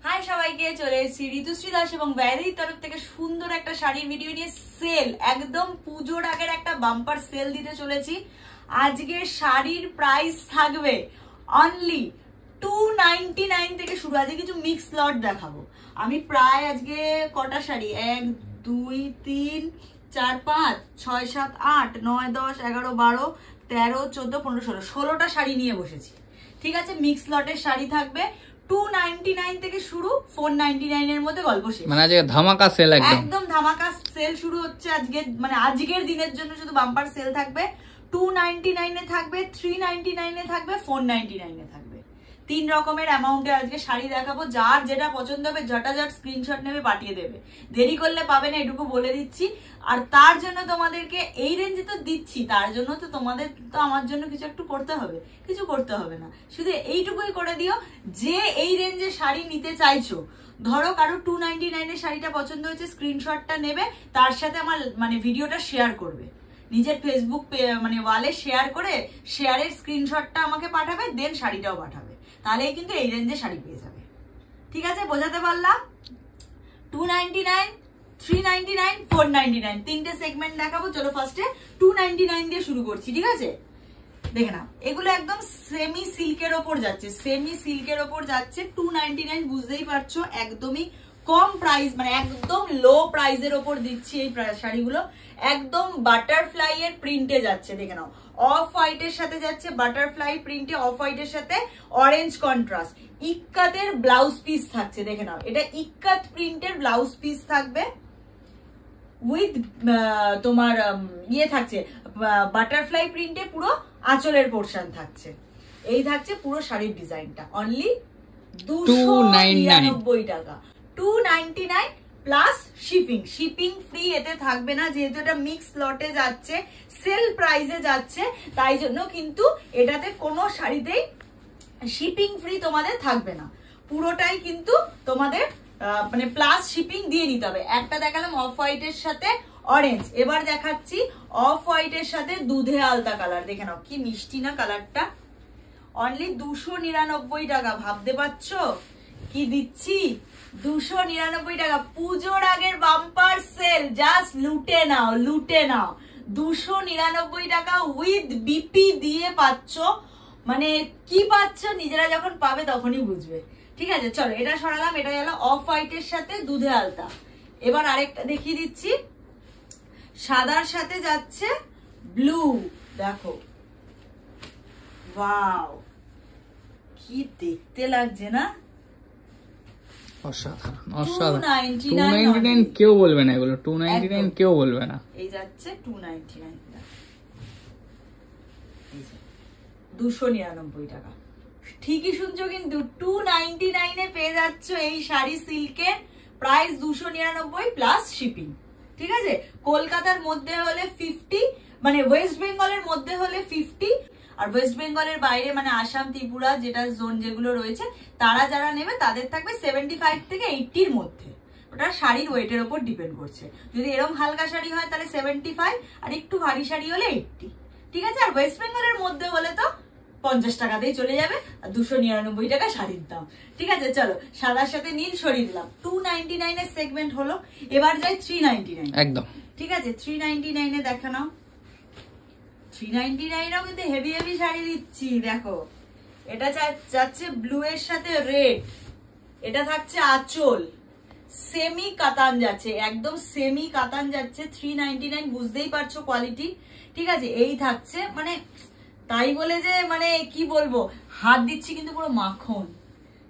High সবাইকে, চলে এসেছি ঋতুশ্রী দাস এবং ব্যারির তরফ থেকে সুন্দর একটা শাড়ির ভিডিও নিয়ে। সেল, একদম পুজোর আগের একটা বাম্পার সেল দিতে চলেছি। আজকে শাড়ির প্রাইস থাকবে অনলি 299 থেকে শুরু। আজকে কিছু মিক্স লট দেখাবো আমি। প্রায় আজকে কটা শাড়ি, 1 2 3 4 5 6 7 8 9 10 11 12 13 14 15 16টা শাড়ি নিয়ে বসেছি। ঠিক আছে, মিক্স লটের শাড়ি থাকবে 299 থেকে শুরু, 499 এর মধ্যে গল্প শেষ। মানে আজকে ধামাকা সেল, একদম ধামাকা সেল শুরু হচ্ছে আজকে, মানে আজকের দিনের জন্য শুধু বাম্পার সেল থাকবে। 299 এ থাকবে, 399 এ থাকবে, 499 এ থাকবে। 3 রকমের অ্যামাউন্টে আজকে শাড়ি দেখাবো। যার যেটা পছন্দ হবে ঝটাঝট স্ক্রিনশট নেবে, পাঠিয়ে দেবে। দেরি করলে পাবে না, এটুকু বলে দিচ্ছি। আর তার জন্য তোমাদেরকে এই রেঞ্জে তো দিচ্ছি, তার জন্য তো তোমাদের তো আমার জন্য কিছু একটু করতে হবে। কিছু করতে হবে না, শুধু এইটুকুই করে দিও যে এই রেঞ্জে শাড়ি নিতে চাইছো। ধরো কারো 299 এর শাড়িটা পছন্দ হয়েছে, স্ক্রিনশটটা নেবে, তার সাথে আমার মানে ভিডিওটা শেয়ার করবে, নিজের ফেসবুক মানে ওয়ালে শেয়ার করে শেয়ারের স্ক্রিনশটটা আমাকে পাঠাবে, দেন শাড়িটাও পাঠাবে। তাহলেই কিন্তু এই রেঞ্জে শাড়ি পেয়ে যাবে। ঠিক আছে, বোঝাতে পারলাম? 299, 399, 499 তিনটে সেগমেন্ট দেখাবো। চলো ফার্স্টে 299 দিয়ে শুরু করছি। ঠিক আছে, দেখে নাও, এগুলো একদম সেমি সিল্কের ওপর যাচ্ছে, সেমি সিল্কের ওপর যাচ্ছে। 299 বুঝতেই পারছো, একদমই কম প্রাইস, মানে একদম লো প্রাইসের ওপর দিচ্ছি এই শাড়িগুলো। একদম বাটারফ্লাই এর প্রিন্টে যাচ্ছে, দেখে নাও। অফ হোয়াইটের সাথে যাচ্ছে, বাটারফ্লাই প্রিন্টে অফ হোয়াইটের সাথে অরেঞ্জ কন্ট্রাস্ট। ইক্কাতের ব্লাউজ পিস থাকছে, দেখে নাও, এটা ইক্কাত প্রিন্টের ব্লাউজ পিস থাকবে উইথ তোমার ইয়ে থাকছে, বাটারফ্লাই প্রিন্টে পুরো আঁচলের পোর্শন থাকছে। এই থাকছে পুরো শাড়ির ডিজাইনটা। অনলি 299 টাকা, 299 প্লাস শিপিং। শিপিং ফ্রি এতে থাকবে না, যেহেতু এটা মিক্স লটে যাচ্ছে, সেল প্রাইসে যাচ্ছে, তাই জন্য কিন্তু এটাতে কোনো শাড়িতেই শিপিং ফ্রি তোমাদের থাকবে না। পুরোটাই কিন্তু তোমাদের মানে প্লাস শিপিং দিয়ে নিতে হবে। একটা দেখালাম অফ হোয়াইটের সাথে অরেঞ্জ, এবার দেখাচ্ছি অফ হোয়াইটের সাথে দুধে আলতা কালার। দেখে নাও কি মিষ্টি না কালারটা। অনলি 299 টাকা। ভাবতে পারছো কি দিচ্ছি? 299 টাকা। পুজোর আগের বাম্পার সেল, জাস্ট লুটে নাও, লুটে নাও। 299 টাকা উইথ বিপি দিয়ে পাচ্ছ। মানে কি পাচ্ছ নিজেরা যখন পাবে তখনই বুঝবে। ঠিক আছে, চলো এটা সরালাম। এটা গেল অফ হোয়াইটের সাথে দুধে আলতা। এবার আরেকটা দেখিয়ে দিচ্ছি, সাদার সাথে যাচ্ছে ব্লু। দেখো, ওয়াও, কি দেখতে লাগছে না? অসাধারণ, অসাধারণ। 299 কেউ বলবে না, এগুলো 299 কেউ বলবে না। এই যাচ্ছে 299, 299 টাকা। ঠিকই শুনছো কিন্তু, 299 এ পেয়ে যাচ্ছ এই শাড়ি সিল্কের। Price 299 plus shipping. ঠিক আছে, কলকাতার মধ্যে হলে 50, মানে ওয়েস্ট বেঙ্গলের মধ্যে হলে 50, আর ওয়েস্ট বেঙ্গলের বাইরে মানে আসাম, ত্রিপুরা যেটা জোন যেগুলো রয়েছে, তারা যারা নেবে তাদের থাকবে 75 থেকে 80 এর মধ্যে। ওটা শাড়ির ওয়েটের উপর ডিপেন্ড করছে। যদি এরকম হালকা শাড়ি হয় তাহলে 75, আর একটু ভারী শাড়ি হলে 80। ঠিক আছে, আর ওয়েস্ট বেঙ্গলের মধ্যে হলে তো 50 টাকাতেই চলে যাবে, আর 299 টাকা শাড়ির দাম। ঠিক আছে, চলো সাদার সাথে নীল সরিয়ে দিলাম। 299 এর সেগমেন্ট হলো। এবার যাই 399। একদম ঠিক আছে, 399 এ দেখা নাও। 399 কিন্তু হেভি হেভি শাড়ি দিচ্ছি। দেখো, এটা যাচ্ছে ব্লু এর সাথে রেড, এটা থাকছে আঁচল, সেমি কাতান যাচ্ছে, একদম সেমি কাতান যাচ্ছে। 399 বুঝতেই পারছো কোয়ালিটি। ঠিক আছে, এই থাকছে, মানে তাই বলে যে মানে কি বলবো, হাত দিচ্ছি কিন্তু পুরো মাখন।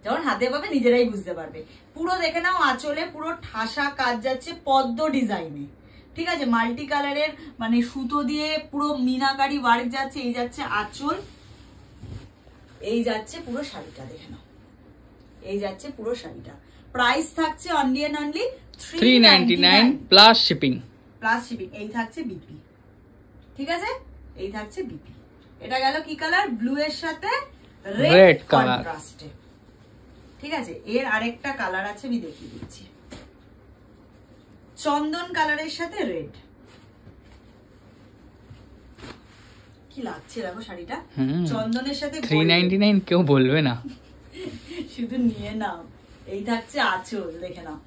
যখন হাতে পাবে নিজেরাই বুঝতে পারবে। পুরো দেখে নাও, আঁচলে পুরো ঠাসা কাজ যাচ্ছে পদ্ম ডিজাইনে। ঠিক আছে, মাল্টি কালারের মানে সুতো দিয়ে পুরো মিনাকারি ওয়ার্ক যাচ্ছে। এই যাচ্ছে আঁচল, এই যাচ্ছে পুরো শাড়িটা। দেখে নাও, এই যাচ্ছে পুরো শাড়িটা। প্রাইস থাকছে only and only 399 plus shipping. Plus shipping. এই থাকছে বিপি। ঠিক আছে, এই থাকছে বিপি। এটা গেল কি কালার? ব্লু এর সাথে রেড কন্ট্রাস্টে। ঠিক আছে, এর আরেকটা কালার আছে, আমি দেখিয়ে দিচ্ছি। চন্দন কালারের সাথে রেড। কি লাগছে দেখো শাড়িটা, চন্দনের সাথে। 399 কেউ বলবে না, শুধু নিয়ে নাও। এই থাকছে আঁচল, দেখে নাও,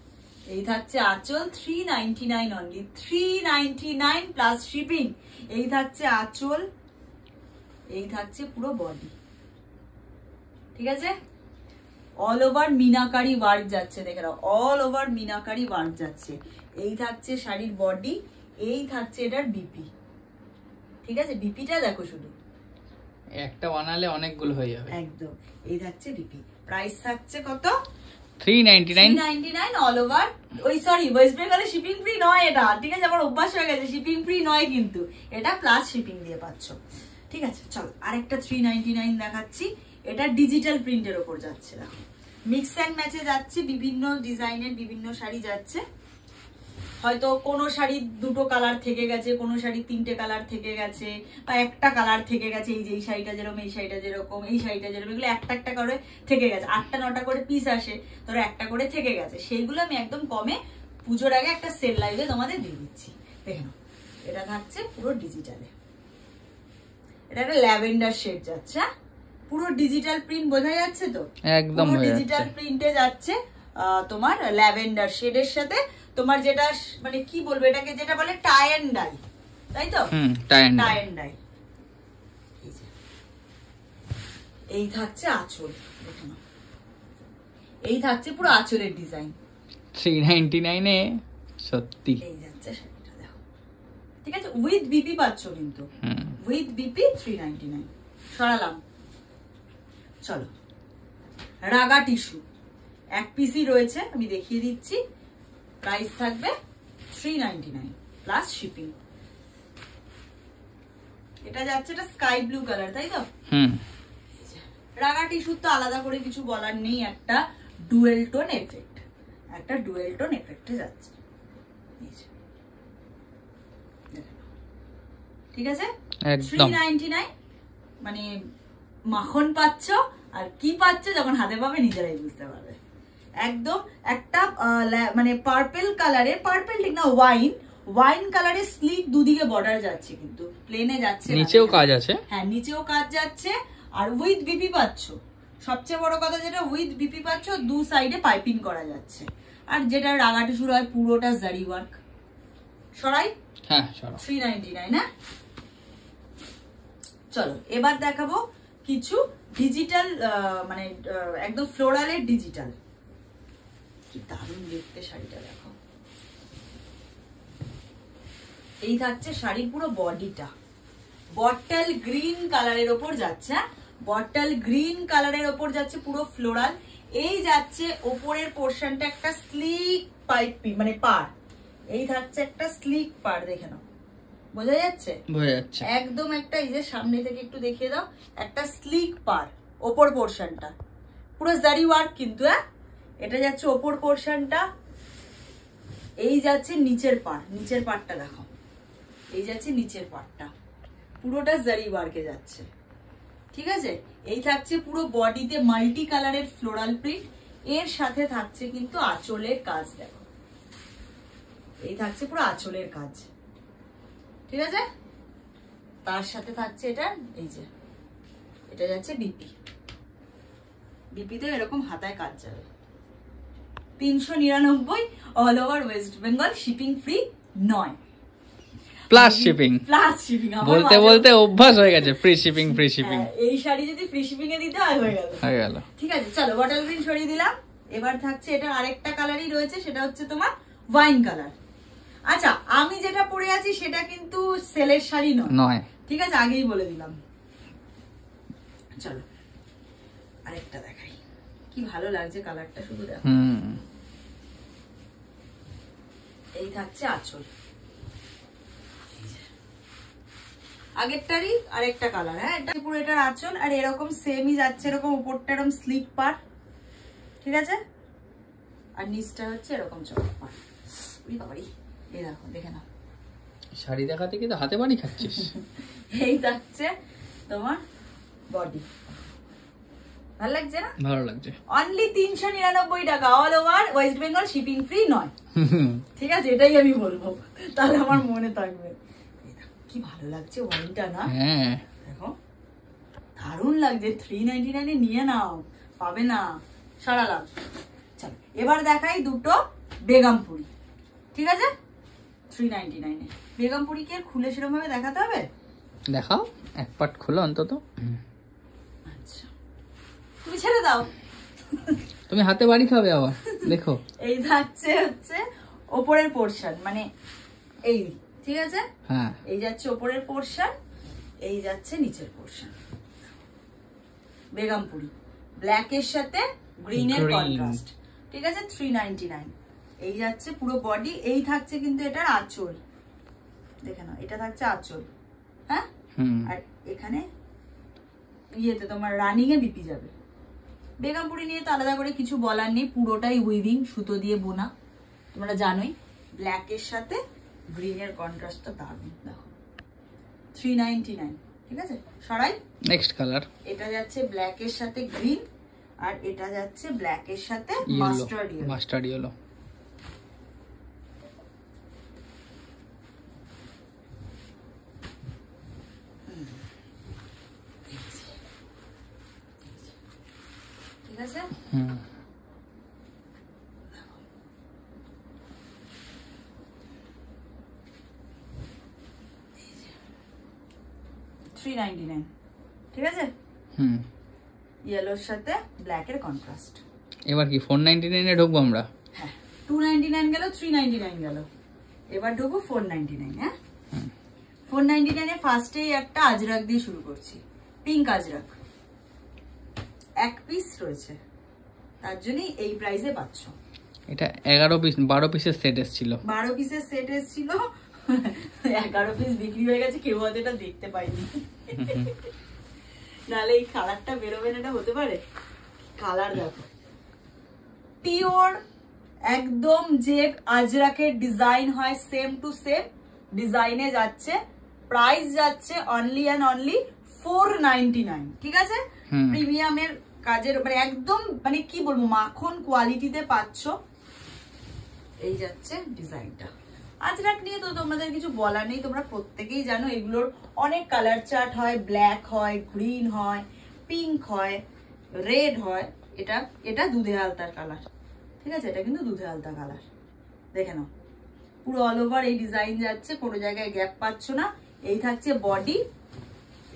এই থাকছে আঁচল 399 অনলি, 399 প্লাস শিপিং। এই থাকছে আঁচল, এই থাকছে পুরো বডি, ঠিক আছে? অল ওভার মিনাকারি ওয়ার্ক যাচ্ছে, দেখে নাও, অল ওভার মিনাকারি ওয়ার্ক যাচ্ছে। এই থাকছে শাড়ির বডি, এই থাকছে এটার বিপি, ঠিক আছে? বিপিটা দেখো, শুধু একটা বানালে অনেকগুলো হয়ে যাবে একদম। এই থাকছে বিপি, প্রাইস থাকছে কত? 399 অল ওভার। ওই সরি, ওয়েস্ট বেঙ্গলে শিপিং ফ্রি নয় এটা, ঠিক আছে? আমার অভ্যাস হয়ে গেছে, শিপিং ফ্রি নয় কিন্তু, এটা প্লাস শিপিং দিয়ে পাচ্ছ, ঠিক আছে? চলো আরেকটা 399 দেখাচ্ছি, এটা ডিজিটাল প্রিন্টের ওপর যাচ্ছে, দেখো মিক্স অ্যান্ড ম্যাচে যাচ্ছে, বিভিন্ন ডিজাইনের বিভিন্ন শাড়ি যাচ্ছে। হয়তো কোনো শাড়ি দুটো কালার থেকে গেছে, কোনো শাড়ি তিনটে কালার থেকে গেছে, বা একটা কালার থেকে গেছে, এই যে এই শাড়িটা যেরকম, এই শাড়িটা যেরকম, এই শাড়িটা যেরকম, এগুলো একটা একটা করে থেকে গেছে, 8টা 9টা করে পিস আসে, ধরো একটা করে থেকে গেছে, সেইগুলো আমি একদম কমে পুজোর আগে একটা সেল লাইভে তোমাদের দিয়ে দিচ্ছি, দেখে নাও। এটা থাকছে পুরো ডিজিটালে, এটা একটা ল্যাভেন্ডার শেড যাচ্ছে, পুরো ডিজিটাল প্রিন্ট, বোঝা যাচ্ছে তো? একদম ডিজিটাল প্রিন্টে যাচ্ছে, তোমার ল্যাভেন্ডার শেডের সাথে তোমার যেটা মানে কি বলবো এটাকে, যেটা বলে টাই এন্ড ডাই, তাই তো? টাই এন্ড ডাই। এই থাকছে আঁচল, দেখো না, এই থাকছে পুরো আঁচলের ডিজাইন 399 এ সত্যি। এই যাচ্ছে শাড়িটা, দেখো, ঠিক আছে? উইথ বিপি পাচ্ছ কিন্তু, উইথ বিপি 399। সরালাম, চলো রাগা টিস্যু, এক পিসই রয়েছে, আমি দেখিয়ে দিচ্ছি। প্রাইস থাকবে 399 প্লাস শিপিং। এটা যাচ্ছে, এটা স্কাই ব্লু কালার, তাই তো? রাগা টিস্যুর তো আলাদা করে কিছু বলার নেই, একটা ডুয়েল টোন এফেক্ট, একটা ডুয়েল টোন এফেক্টে যাচ্ছে, ঠিক আছে? 399 মানে মাখন পাচ্ছ, আর কি পাচ্ছ যখন হাতে পাবে নিজেরাই বুঝতে পারবে। একদম একটা মানে পার্পল কালারের, পার্পল ঠিক না, ওয়াইন কালারের স্লিক দুদিকে বর্ডার যাচ্ছে, কিন্তু প্লেনে যাচ্ছে, নিচেও কাজ আছে, হ্যাঁ নিচেও কাজ যাচ্ছে, আর উইথ বিপি পাচ্ছ। সবচেয়ে বড় কথা যেটা, উইথ বিপি পাচ্ছ, দু সাইডে পাইপিং করা যাচ্ছে। আর যেটা রাগা টিস্যু হয় পুরোটা জারি ওয়ার্ক। সরাই, হ্যাঁ সরাই। 399 না? চলো এবার দেখাবো কিছু ডিজিটাল, মানে একদম ফ্লোরালের ডিজিটাল। কি দারুণ দেখতে শাড়িটা, দেখো। এই থাকছে শাড়ির পুরো বডিটা, বটল গ্রিন কালারের ওপর যাচ্ছে, বটল গ্রিন কালারের ওপর যাচ্ছে পুরো ফ্লোরাল। এই যাচ্ছে ওপরের পোর্শনটা একটা স্লিক পাইপ, মানে পার, এই থাকছে একটা স্লিক পার, দেখে নাও, বোঝা যাচ্ছে? বোঝা যাচ্ছে একদম একটা, এই যে সামনে থেকে একটু দেখিয়ে দাও, একটা স্লিক পার ওপর পোর্শনটা, পুরো জারি ওয়ার্ক কিন্তু, এটা যাচ্ছে ওপর পোর্শনটা, এই যাচ্ছে নিচের পার, নিচের পারটা দেখো, এই যাচ্ছে নিচের পারটা, পুরোটা জারি ওয়ার্কে যাচ্ছে, ঠিক আছে? এই থাকছে পুরো বডিতে মাল্টি কালারের ফ্লোরাল প্রিন্ট, এর সাথে থাকছে কিন্তু আঁচলের কাজ, দেখো এই থাকছে পুরো আঁচলের কাজ, ঠিক আছে? তার সাথে থাকছে এটা, এই যে এটা যাচ্ছে বিপি, বিপিতে এরকম হাতায় কাজ যাবে। 399 all over West Bengal, shipping free নয়, প্লাস শিপিং। প্লাস শিপিং, বলতে বলতে অভ্যাস হয়ে গেছে ফ্রি শিপিং, ফ্রি শিপিং। এই শাড়ি যদি ফ্রি শিপিং এ দিতে হয়, হয়ে গেল। ঠিক আছে, চলো বটল গ্রিন সরিয়ে দিলাম। এবার থাকছে এটা আরেকটা কালারই রয়েছে, সেটা হচ্ছে তোমার ওয়াইন কালার। আচ্ছা, আমি যেটা পরে আছি সেটা কিন্তু সেলের শাড়ি নয়, ঠিক আছে? আগেই বলে দিলাম। চলো আরেকটা দেখাই, কি ভালো লাগছে কালারটা, শুধু দেখো। এই থাকছে আঁচল, আগেরটারই আরেকটা কালার, হ্যাঁ এটা পুরো এটার আঁচল, আর এরকম সেমই যাচ্ছে, এরকম উপরটা এরকম স্লিক পার, ঠিক আছে? আর নিচটা হচ্ছে এরকম চড়ক পার। ওই বাবারি, এই দেখো, দেখে নাও, শাড়ি দেখাতে কিন্তু হাতে বাড়ি খাচ্ছিস। এই যাচ্ছে তোমার বডি, ভালো লাগছে না? ভালো লাগছে। অনলি 399 টাকা, all over West Bengal, shipping free নয়, ঠিক আছে? এটাই আমি বলবো, তাহলে আমার মনে থাকবে। কি ভালো লাগছে ওয়াইনটা না? হ্যাঁ দেখো দারুণ লাগছে, 399 এ নিয়ে নাও, পাবে না। সরালাম, চলো এবার দেখাই দুটো বেগমপুরি, ঠিক আছে 399 বেগমপুরি কি আর খুলে সেরকম ভাবে দেখাতে হবে? দেখাও, এক পার্ট খোলো অন্তত। আচ্ছা তুমি ছেড়ে দাও, তুমি হাতে বাড়ি খাবে আবার। দেখো এই যাচ্ছে হচ্ছে ওপরের পোরশন, মানে এই, ঠিক আছে হ্যাঁ, এই যাচ্ছে ওপরের পোরশন, এই যাচ্ছে নিচের পোরশন। বেগমপুরি ব্ল্যাক এর সাথে গ্রিনের কন্ট্রাস্ট, ঠিক আছে 399। এই যাচ্ছে পুরো বডি, এই থাকছে কিন্তু এটার আঁচল, দেখে নাও এটা থাকছে আঁচল, হ্যাঁ আর এখানে ইয়েতে তোমার রানিং এ বিপি যাবে। বেগমপুরি নিয়ে তো আলাদা করে কিছু বলার নেই, পুরোটাই উইভিং সুতো দিয়ে বোনা, তোমরা জানোই। ব্ল্যাক এর সাথে গ্রিনের কন্ট্রাস্টটা দারুণ, দেখো 399, ঠিক আছে সরাই। নেক্সট কালার, এটা যাচ্ছে ব্ল্যাক এর সাথে গ্রিন, আর এটা যাচ্ছে ব্ল্যাক এর সাথে মাস্টার্ড ইয়েলো। মাস্টার্ড ইয়েলো, ঠিক আছে 399, ঠিক আছে ইয়েলোর সাথে ব্ল্যাক এর কন্ট্রাস্ট। এবার কি 499 এ ঢুকবো আমরা? হ্যাঁ 299 গেল, 399 গেল, এবার ঢুকবো 499। হ্যাঁ 499 এ ফার্স্টেই একটা আজরাক দিয়ে শুরু করছি, পিঙ্ক আজরাক, এক পিস রয়েছে, তার জন্যই এই প্রাইসে পাচ্ছ। এটা 11 পিস 12 পিসের সেট এসেছিল, 12 পিসের সেট এসেছিল, 11 পিস বিক্রি হয়ে গেছে, কেউ হয়তো এটা দেখতে পাইনি। নাহলে এই কালারটা বেরোবে না, এটা হতে পারে। কালার দেখো পিওর একদম, যে আজরাকের ডিজাইন হয় সেম টু সেম ডিজাইনে যাচ্ছে, প্রাইস যাচ্ছে অনলি অ্যান্ড অনলি 499, ঠিক আছে প্রিমিয়ামের কাজের উপরে একদম, মানে কি বলবো মাখন কোয়ালিটিতে পাচ্ছ। এই যাচ্ছে ডিজাইনটা। আজরাক নিয়ে তো তোমাদের কিছু বলার নেই, তোমরা প্রত্যেকেই জানো এগুলোর অনেক কালার চার্ট হয়, ব্ল্যাক হয়, গ্রিন হয়, পিঙ্ক হয়, রেড হয়। এটা দুধে আলতার কালার, ঠিক আছে এটা কিন্তু দুধে আলতা কালার, দেখে নাও পুরো অল ওভার এই ডিজাইন যাচ্ছে, কোনো জায়গায় গ্যাপ পাচ্ছ না। এই থাকছে বডি,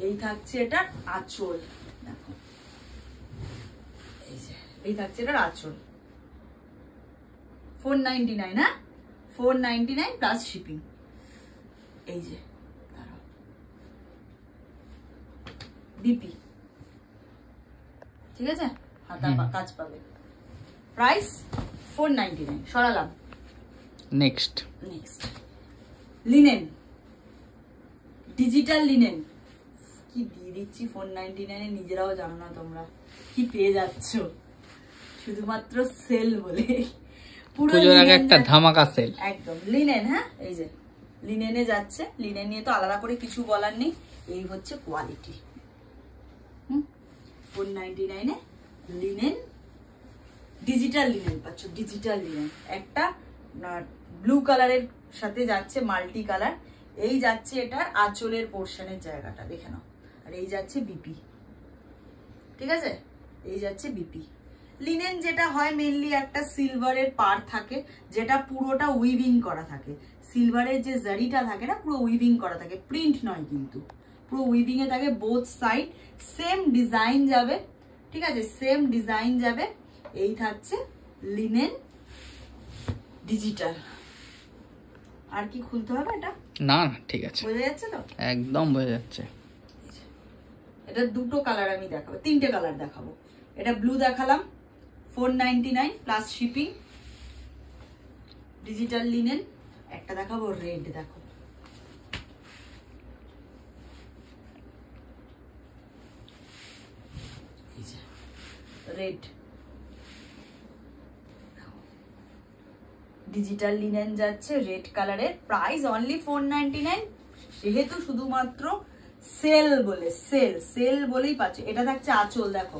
এই থাকছে এটার আঁচল, দেখো এই থাকছে এটার আঁচল। 499, হ্যাঁ 499 প্লাস শিপিং। এই যে বিপি, ঠিক আছে হাতা কাজ পাবে, প্রাইস 499, সরালাম। নেক্সট লিনেন, ডিজিটাল লিনেন, কি দিয়ে দিচ্ছি 499 নিজেরাও জানো না তোমরা কি পেয়ে যাচ্ছ, শুধুমাত্র সেল বলে। পুজোর আগে একটা ধামাকা সেল, একদম লিনেন। হ্যাঁ এই যে লিনেনে যাচ্ছে, লিনেন নিয়ে তো আলাদা করে কিছু বলার নেই, এই হচ্ছে কোয়ালিটি। 499 এ লিনেন, ডিজিটাল লিনেন পাচ্ছ, ডিজিটাল লিনেন। একটা ব্লু কালারের সাথে যাচ্ছে মাল্টি কালার, এই যাচ্ছে এটার আঁচলের পোর্শনের জায়গাটা, দেখে নাও, আর এই যাচ্ছে বিপি, ঠিক আছে এই যাচ্ছে বিপি। লিনেন যেটা হয় মেইনলি একটা সিলভারের পার থাকে, যেটা পুরোটা উইভিং করা থাকে, সিলভারের যে জারিটা থাকে না পুরো উইভিং করা থাকে, প্রিন্ট নয় কিন্তু পুরো উইভিং এ থাকে, বোথ সাইড সেম ডিজাইন যাবে, ঠিক আছে সেম ডিজাইন যাবে। এই থাকছে লিনেন ডিজিটাল। আর কি খুলতে হবে এটা? না ঠিক আছে, বোঝা যাচ্ছে তো, একদম বোঝা যাচ্ছে। এটা দুটো কালার আমি দেখাবো, তিনটে কালার দেখাবো। এটা ব্লু দেখালাম 499 প্লাস শিপিং, ডিজিটাল লিনেন। একটা দেখাবো রেড, দেখো রেড, ডিজিটাল লিনেন যাচ্ছে রেড কালারের, প্রাইস অনলি 499, যেহেতু শুধুমাত্র সেল বলে, সেল বলেই পাচ্ছে। এটা থাকছে আঁচল, দেখো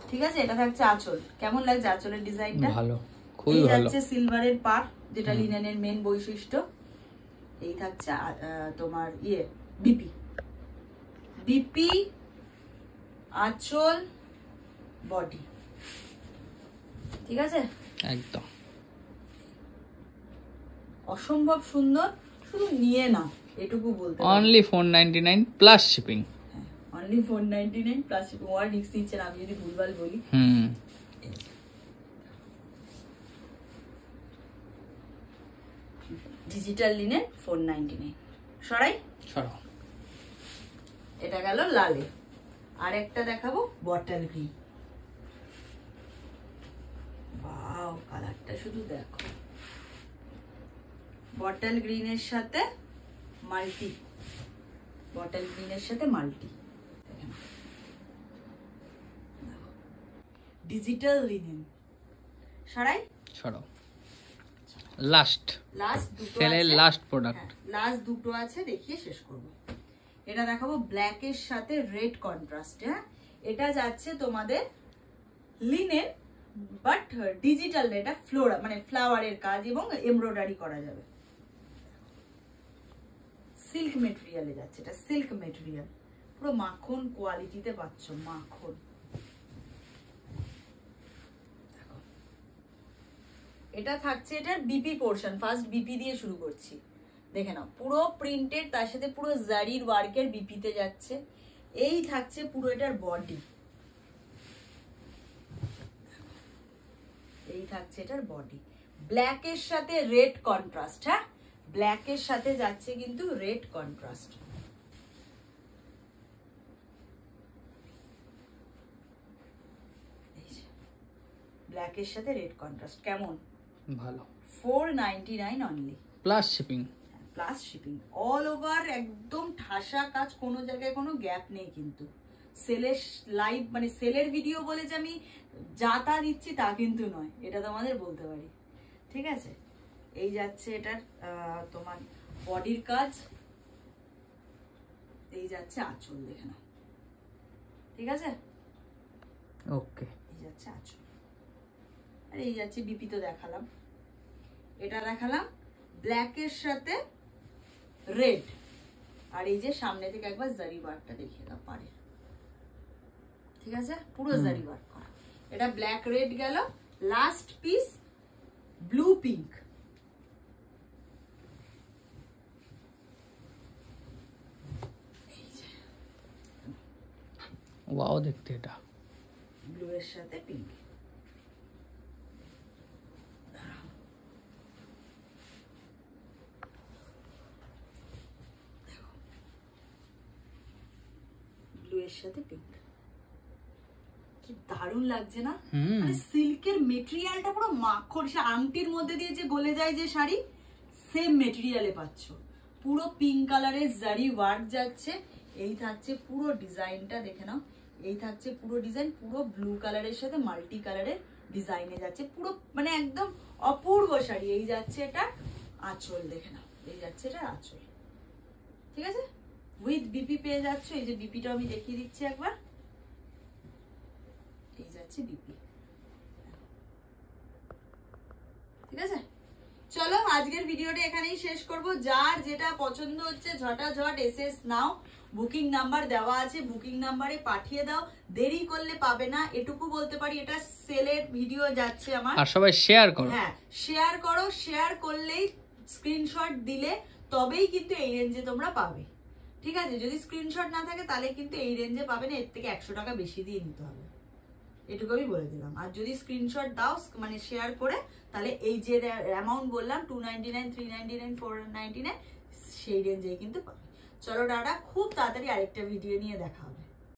ঠিক আছে এটা থাকছে আঁচল, কেমন লাগছে আঁচলের ডিজাইনটা? ভালো, খুবই ভালো। যাচ্ছে সিলভারের পার, যেটা লিনেনের মেন বৈশিষ্ট্য। এই থাকছে তোমার ইয়ে বিপি, আঁচল, বডি, ঠিক আছে, একদম অসম্ভব সুন্দর, শুধু নিয়ে নাও এটুকু বলতে পারি। Only 499 plus shipping. Only 499 plus shipping. ওয়ার রিক্স নিচ্ছেন আমি যদি ভুলভাল বলি। Digital linen 499। সরাই সরাও। এটা গেল লালে। আর একটা দেখাবো বটল গ্রিন। ওয়াও, কালারটা শুধু দেখো, বটল গ্রিনের সাথে মাল্টি, বটল গ্রিনের সাথে মাল্টি, ডিজিটাল লিনেন। সরাই সরাও। লাস্ট দুটো সেলের আছে, লাস্ট প্রোডাক্ট। লাস্ট দুটো আছে, দেখিয়ে শেষ করব। এটা দেখাবো ব্ল্যাক এর সাথে রেড কন্ট্রাস্ট। হ্যাঁ, এটা যাচ্ছে তোমাদের লিনেন বাট ডিজিটাল, এটা ফ্লোরা মানে ফ্লাওয়ারের কাজ এবং এমব্রয়ডারি করা যাবে। সিল্ক মেটেরিয়ালে যাচ্ছে, এটা সিল্ক মেটেরিয়াল, পুরো মাখন কোয়ালিটিতে পাচ্ছ, মাখন। এটা থাকছে এটার বিপি পোর্শন, ফার্স্ট বিপি দিয়ে শুরু করছি, দেখে নাও, পুরো প্রিন্টেড, তার সাথে পুরো জারির ওয়ার্কের বিপিতে যাচ্ছে। এই থাকছে পুরো এটার বডি, এই থাকছে এটার বডি, ব্ল্যাক এর সাথে রেড কন্ট্রাস্ট। হ্যাঁ, ব্ল্যাক এর সাথে যাচ্ছে কিন্তু রেড কন্ট্রাস্ট। ব্ল্যাক এর সাথে রেড কন্ট্রাস্ট কেমন? ভালো। 499 only plus shipping. Plus shipping, all over, একদম ঠাসা কাজ, কোনো জায়গায় কোনো গ্যাপ নেই কিন্তু। সেলের লাইভ মানে সেলের ভিডিও বলে যে আমি যা তা দিচ্ছি তা কিন্তু নয়, এটা তোমাদের বলতে পারি। ঠিক আছে, এই যাচ্ছে এটার তোমার বডির কাজ, এই যাচ্ছে আঁচল, দেখে নাও। ঠিক আছে, ওকে, এই যাচ্ছে আঁচল, আর এই যাচ্ছে বিপি তো দেখালাম। এটা দেখালাম ব্ল্যাক এর সাথে রেড, আর এই যে সামনে থেকে একবার জারি ওয়ার্কটা দেখিয়ে দাও পারে। ঠিক আছে, পুরো জারি ওয়ার্ক করা। এটা ব্ল্যাক রেড গেল, last piece blue pink. Wow, দেখতে এটা ব্লু এর সাথে পিঙ্ক। ব্লু এর সাথে পিঙ্ক, কি দারুণ লাগছে না? মানে সিল্কের মেটেরিয়ালটা পুরো মাখন, সে আংটির মধ্যে দিয়ে যে গলে যায় যে শাড়ি, সেম মেটেরিয়ালে পাচ্ছ। পুরো পিঙ্ক কালারের জারি ওয়ার্ক যাচ্ছে। এই থাকছে পুরো ডিজাইনটা, দেখে নাও, এই থাকছে পুরো ডিজাইন, পুরো ব্লু কালারের সাথে মাল্টি কালারের ডিজাইনে যাচ্ছে, পুরো মানে একদম অপূর্ব শাড়ি। এই যাচ্ছে এটা আঁচল, দেখে নাও, এই যাচ্ছে এটা আঁচল। ঠিক আছে, উইথ বিপি পেয়ে যাচ্ছ। এই যে বিপিটা আমি দেখিয়ে দিচ্ছি একবার, এই যাচ্ছে বিপি। ঠিক আছে, চলো আজকের ভিডিওটা এখানেই শেষ করব। যার যেটা পছন্দ হচ্ছে ঝটাঝট এসএস নাও, বুকিং নাম্বার দেওয়া আছে, বুকিং নাম্বারে পাঠিয়ে দাও, দেরি করলে পাবে না, এটুকু বলতে পারি। এটা সেলের ভিডিও যাচ্ছে আমার, আর সবাই শেয়ার করো। হ্যাঁ, শেয়ার করো, শেয়ার করলেই স্ক্রিনশট দিলে তবেই কিন্তু এই রেঞ্জে তোমরা পাবে। ঠিক আছে, যদি স্ক্রিনশট না থাকে তাহলে কিন্তু এই রেঞ্জে পাবে না, এর থেকে 100 টাকা বেশি দিয়ে নিতে হবে, এটুকু আমি বলে দিলাম। আর যদি স্ক্রিনশট দাও মানে শেয়ার করে, তাহলে এই যে অ্যামাউন্ট বললাম 299, 399, 499 সেই রেঞ্জেই কিন্তু পাবে। চলো টাটা, খুব তাড়াতাড়ি আরেকটা ভিডিও নিয়ে দেখা হবে।